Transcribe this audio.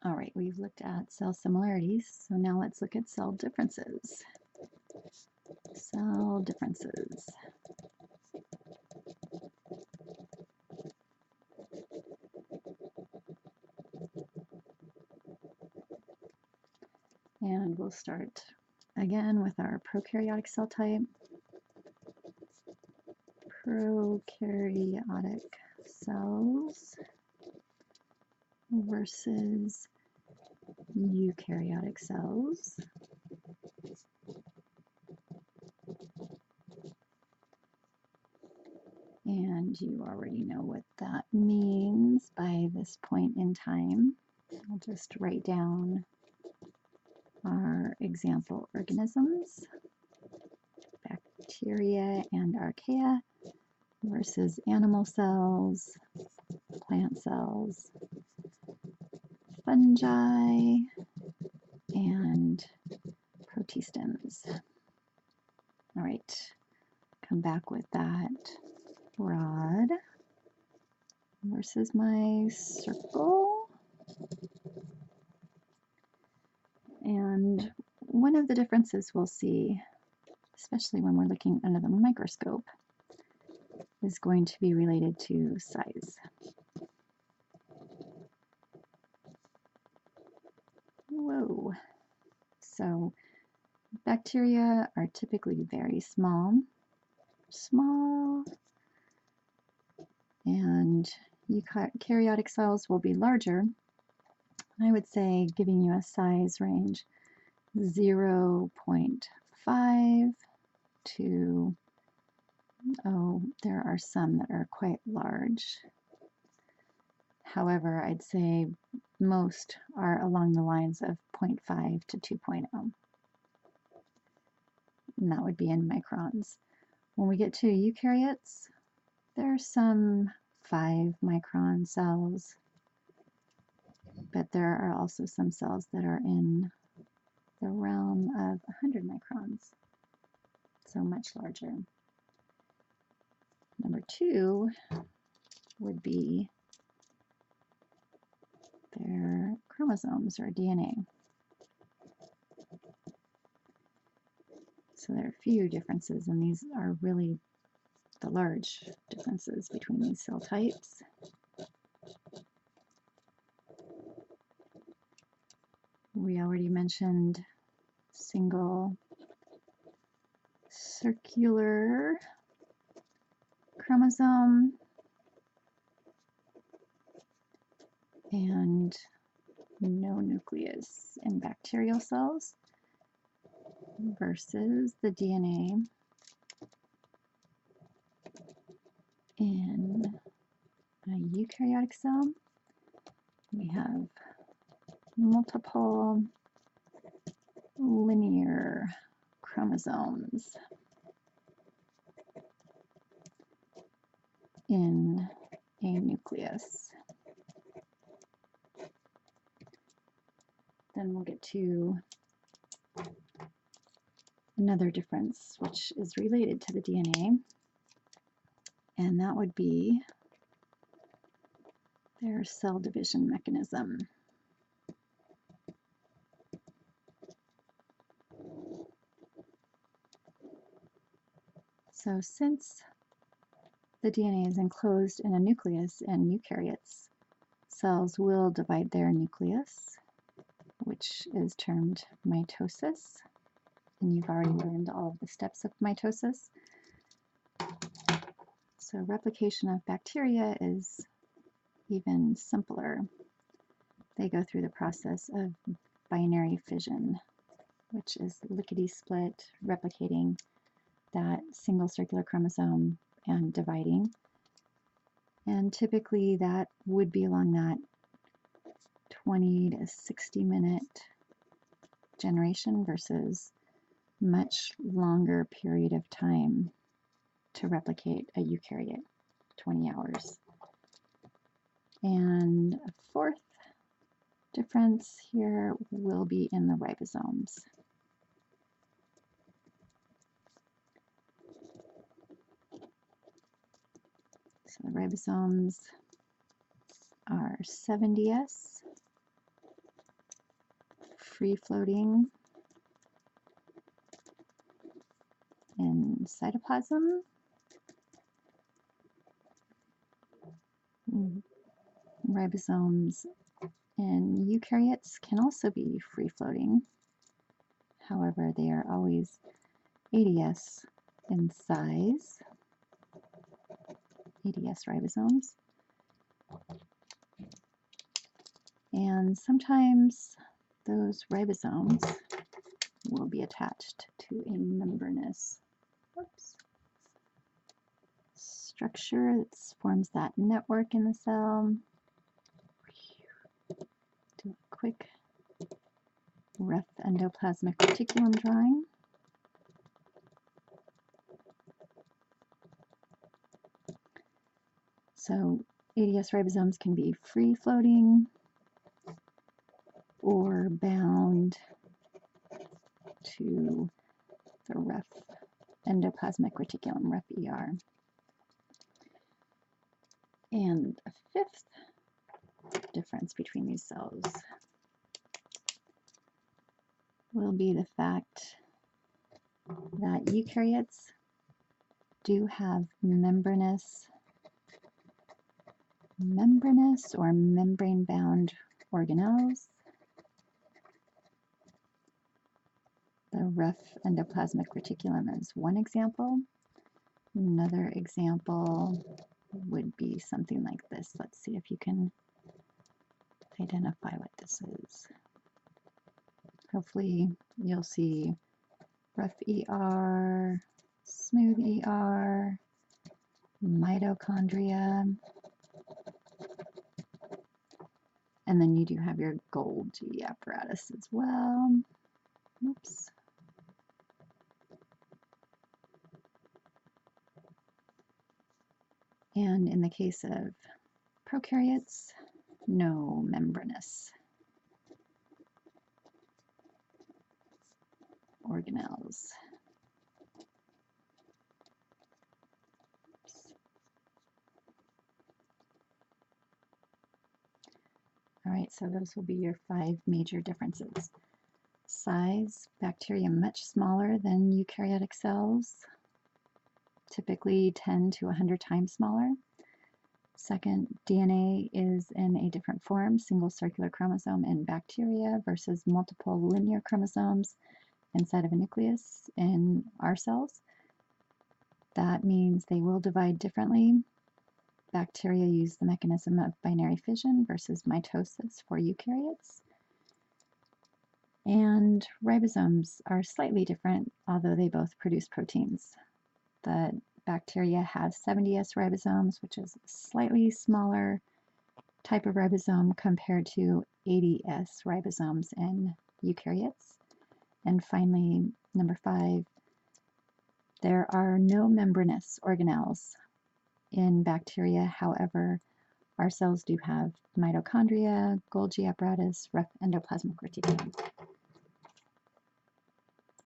All right, we've looked at cell similarities, so now let's look at cell differences. Cell differences. And we'll start again with our prokaryotic cell type. Prokaryotic cells versus eukaryotic cells. And you already know what that means by this point in time. I'll just write down our example organisms, bacteria and archaea versus animal cells, plant cells, fungi, and protistans. All right, come back with that rod versus my circle. And one of the differences we'll see, especially when we're looking under the microscope, is going to be related to size. Whoa. So bacteria are typically very small, and eukaryotic cells will be larger. I would say, giving you a size range, 0.5 to, there are some that are quite large. However, I'd say most are along the lines of 0.5 to 2.0. And that would be in microns. When we get to eukaryotes, there are some 5-micron cells, but there are also some cells that are in the realm of 100 microns, so much larger. Number 2 would be their chromosomes or DNA. So there are a few differences, and these are really the large differences between these cell types. We already mentioned single circular chromosome and no nucleus in bacterial cells versus the DNA in a eukaryotic cell. We have multiple linear chromosomes in a nucleus. Then we'll get to another difference, which is related to the DNA, and that would be their cell division mechanism. So since the DNA is enclosed in a nucleus in eukaryotes, cells will divide their nucleus, which is termed mitosis. And you've already learned all of the steps of mitosis. So replication of bacteria is even simpler. They go through the process of binary fission, which is lickety-split, replicating that single circular chromosome and dividing. And typically that would be along that 20 to 60 minute generation versus much longer period of time to replicate a eukaryote, 20 hours. And a fourth difference here will be in the ribosomes. So the ribosomes are 70S free-floating in cytoplasm. Ribosomes in eukaryotes can also be free-floating. However, they are always ADS in size, ADS ribosomes. And sometimes those ribosomes will be attached to a membranous structure that forms that network in the cell. Do a quick rough endoplasmic reticulum drawing. So ADS ribosomes can be free-floating or bound to the rough endoplasmic reticulum, rough ER. And a fifth difference between these cells will be the fact that eukaryotes do have membranous or membrane-bound organelles. The rough endoplasmic reticulum is one example. Another example would be something like this. Let's see if you can identify what this is. Hopefully you'll see rough ER, smooth ER, mitochondria, and then you do have your Golgi apparatus as well. Oops. And in the case of prokaryotes, no membranous organelles. All right, so those will be your 5 major differences. Size, bacteria much smaller than eukaryotic cells, typically 10 to 100 times smaller. Second, DNA is in a different form, single circular chromosome in bacteria versus multiple linear chromosomes inside of a nucleus in our cells. That means they will divide differently. Bacteria use the mechanism of binary fission versus mitosis for eukaryotes. And ribosomes are slightly different, although they both produce proteins. The bacteria have 70S ribosomes, which is a slightly smaller type of ribosome compared to 80S ribosomes in eukaryotes. And finally, number 5, there are no membranous organelles in bacteria. However, our cells do have mitochondria, Golgi apparatus, rough endoplasmic reticulum.